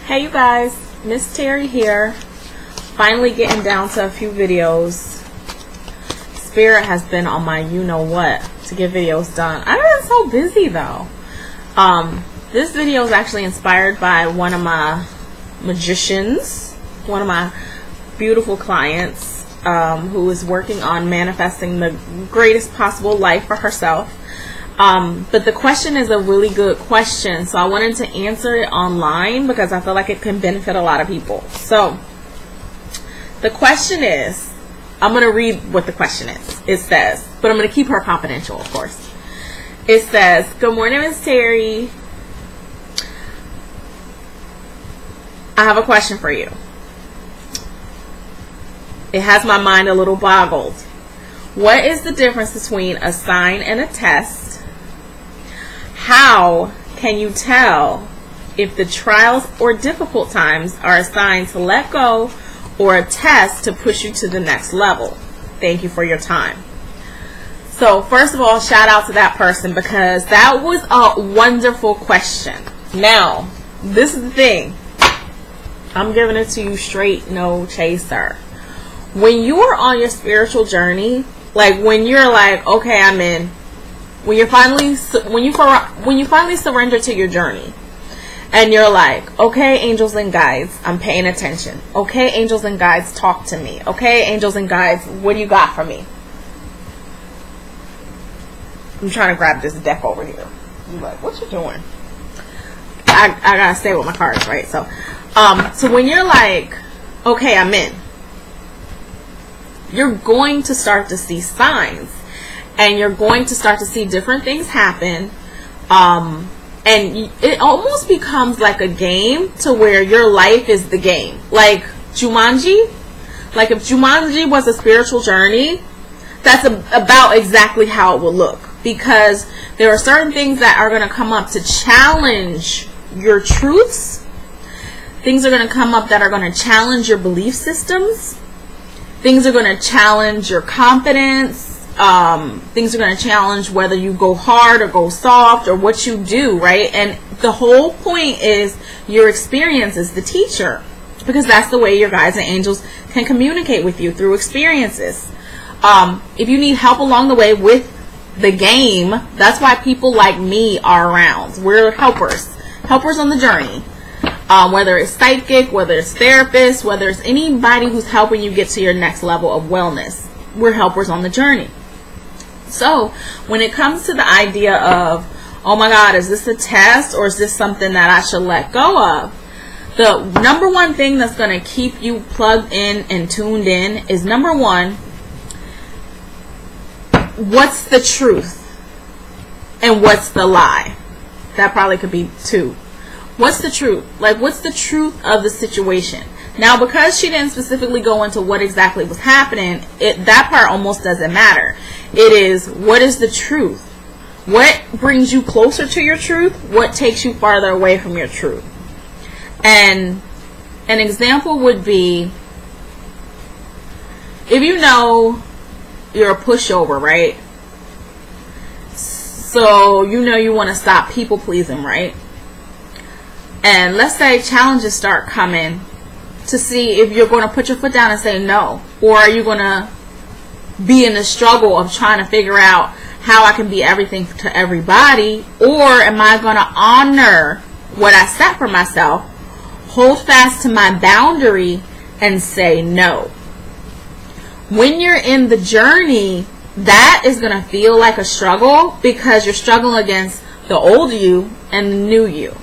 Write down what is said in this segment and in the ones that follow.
Hey you guys, Miss Terry here. Finally getting down to a few videos. Spirit has been on my you-know-what to get videos done. I've been so busy though. This video is actually inspired by one of my magicians, one of my beautiful clients who is working on manifesting the greatest possible life for herself. But the question is a really good question, so I wanted to answer it online because I feel like it can benefit a lot of people. So the question is, I'm going to read what the question is. It says, but I'm going to keep her confidential, of course. It says, good morning, Miss Terry. I have a question for you. It has my mind a little boggled. What is the difference between a sign and a test? How can you tell if the trials or difficult times are a sign to let go or a test to push you to the next level? Thank you for your time. So first of all, shout out to that person because that was a wonderful question. Now, this is the thing. I'm giving it to you straight, no chaser. When you are on your spiritual journey, like when you're like, okay, I'm in. When you finally surrender to your journey, and you're like, okay, angels and guides, I'm paying attention. Okay, angels and guides, talk to me. Okay, angels and guides, what do you got for me? I'm trying to grab this deck over here. You're like, what you doing? I gotta stay with my cards, right? So when you're like, okay, I'm in, you're going to start to see signs. And you're going to start to see different things happen. And it almost becomes like a game to where your life is the game. Like Jumanji. Like if Jumanji was a spiritual journey, that's about exactly how it will look. Because there are certain things that are going to come up to challenge your truths. Things are going to come up that are going to challenge your belief systems. Things are going to challenge your confidence. Things are going to challenge whether you go hard or go soft or what you do, right? And the whole point is your experience is the teacher, because that's the way your guides and angels can communicate with you, through experiences. If you need help along the way with the game, that's why people like me are around. We're helpers on the journey. Whether it's psychic, whether it's therapist, whether it's anybody who's helping you get to your next level of wellness, we're helpers on the journey. So when it comes to the idea of, oh my God, is this a test or is this something that I should let go of? The number one thing that's going to keep you plugged in and tuned in is, number one, what's the truth and what's the lie? That probably could be two. What's the truth? Like, what's the truth of the situation? Now, because she didn't specifically go into what exactly was happening, that part almost doesn't matter. It is, what is the truth? What brings you closer to your truth? What takes you farther away from your truth? And an example would be, if you know you're a pushover, right? So you know you want to stop people pleasing, right? And let's say challenges start coming to see if you're going to put your foot down and say no, or are you going to be in the struggle of trying to figure out how I can be everything to everybody, or am I going to honor what I set for myself, hold fast to my boundary, and say no? When you're in the journey, that is going to feel like a struggle because you're struggling against the old you and the new you.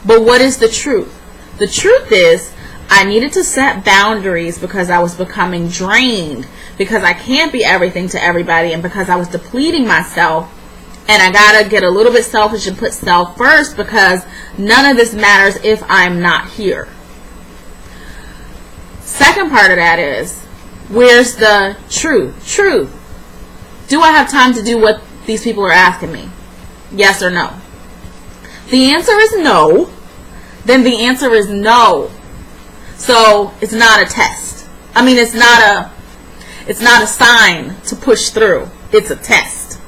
But what is the truth? The truth is, I needed to set boundaries because I was becoming drained, because I can't be everything to everybody, and because I was depleting myself, and I gotta get a little bit selfish and put self first, because none of this matters if I'm not here. Second part of that is, where's the truth? Truth. Do I have time to do what these people are asking me? Yes or no? The answer is no. Then the answer is no. So it's not a test. I mean, it's not a sign to push through. It's a test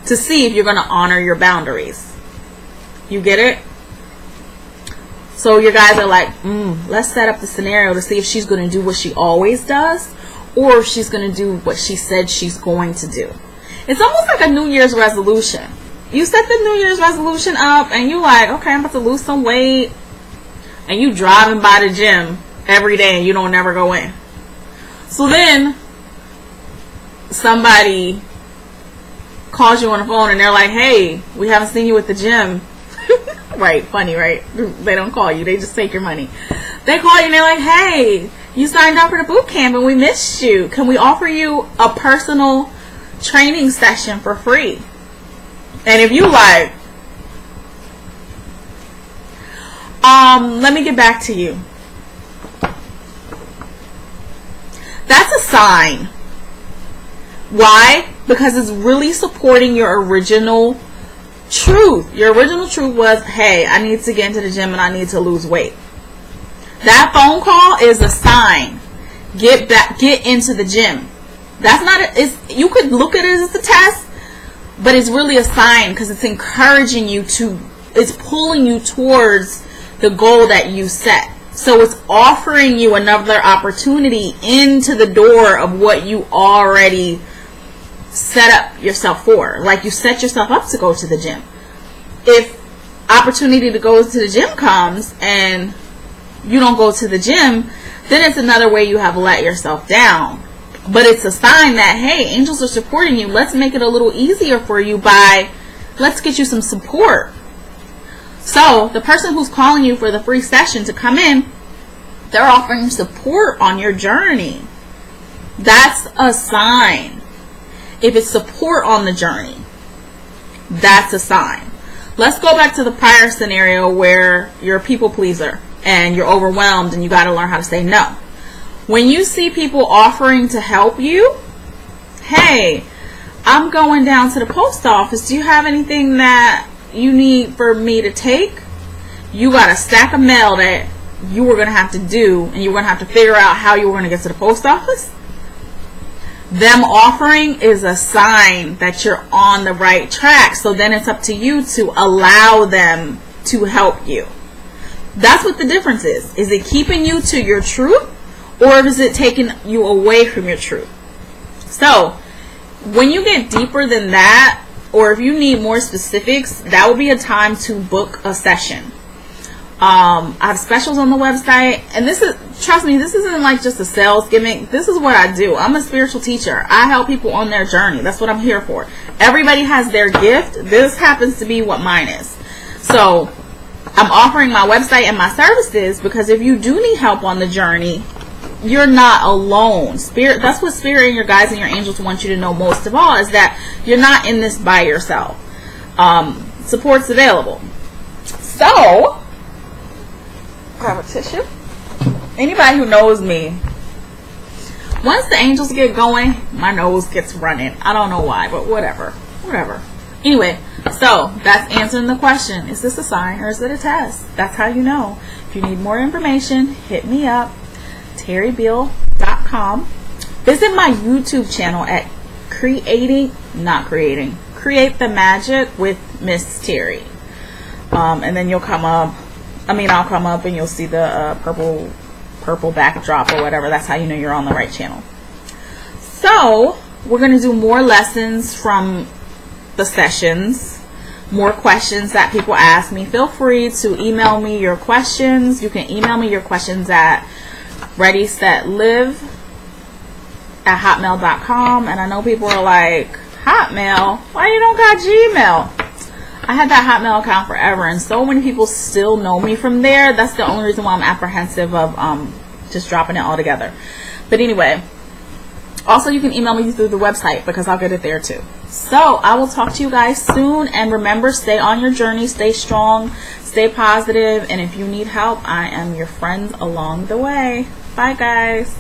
to see if you're going to honor your boundaries. You get it? So your guys are like, let's set up the scenario to see if she's going to do what she always does, or if she's going to do what she said she's going to do. It's almost like a New Year's resolution. You set the New Year's resolution up and you like, okay, I'm about to lose some weight, and you driving by the gym every day and you don't never go in. So then somebody calls you on the phone and they're like, hey, we haven't seen you at the gym. Right, funny, right? They don't call you, they just take your money. They call you and they're like, hey, you signed up for the boot camp and we missed you. Can we offer you a personal training session for free? And if you like, let me get back to you. That's a sign. Why? Because it's really supporting your original truth. Your original truth was, hey, I need to get into the gym and I need to lose weight. That phone call is a sign. Get into the gym. That's not you could look at it as a test, but it's really a sign because it's encouraging you to, it's pulling you towards the goal that you set. So it's offering you another opportunity into the door of what you already set up yourself for. Like, you set yourself up to go to the gym. If opportunity to go to the gym comes and you don't go to the gym, then it's another way you have let yourself down. But it's a sign that, hey, angels are supporting you. Let's make it a little easier for you by, let's get you some support. So the person who's calling you for the free session to come in, they're offering support on your journey. That's a sign. If it's support on the journey, that's a sign. Let's go back to the prior scenario where you're a people pleaser and you're overwhelmed and you got to learn how to say no. When you see people offering to help you, hey, I'm going down to the post office. Do you have anything that you need for me to take? You got a stack of mail that you were going to have to do, and you were going to have to figure out how you were going to get to the post office. Them offering is a sign that you're on the right track. So then it's up to you to allow them to help you. That's what the difference is. Is it keeping you to your truth, or is it taking you away from your truth? So when you get deeper than that, or if you need more specifics, that would be a time to book a session. I have specials on the website, and this is, trust me, this isn't like just a sales gimmick. This is what I do. I'm a spiritual teacher. I help people on their journey. That's what I'm here for. Everybody has their gift. This happens to be what mine is. So I'm offering my website and my services because if you do need help on the journey, you're not alone. Spirit, that's what Spirit and your guides and your angels want you to know most of all, is that you're not in this by yourself. Support's available. So grab a tissue. Anybody who knows me, once the angels get going, my nose gets running. I don't know why, but whatever. Anyway, so that's answering the question. Is this a sign or is it a test? That's how you know. If you need more information, hit me up, TerryBeale.com. Visit my YouTube channel at Create the Magic with Miss Terry. And then you'll come up, I'll come up and you'll see the purple backdrop or whatever. That's how you know you're on the right channel. So we're going to do more lessons from the sessions, more questions that people ask me. Feel free to email me your questions. You can email me your questions at readysetlive@hotmail.com. And I know people are like, Hotmail? Why you don't got Gmail? I had that Hotmail account forever, and so many people still know me from there. That's the only reason why I'm apprehensive of just dropping it all together. But anyway, also you can email me through the website because I'll get it there too. So I will talk to you guys soon, and remember, stay on your journey, stay strong, stay positive, and if you need help, I am your friend along the way. Bye guys.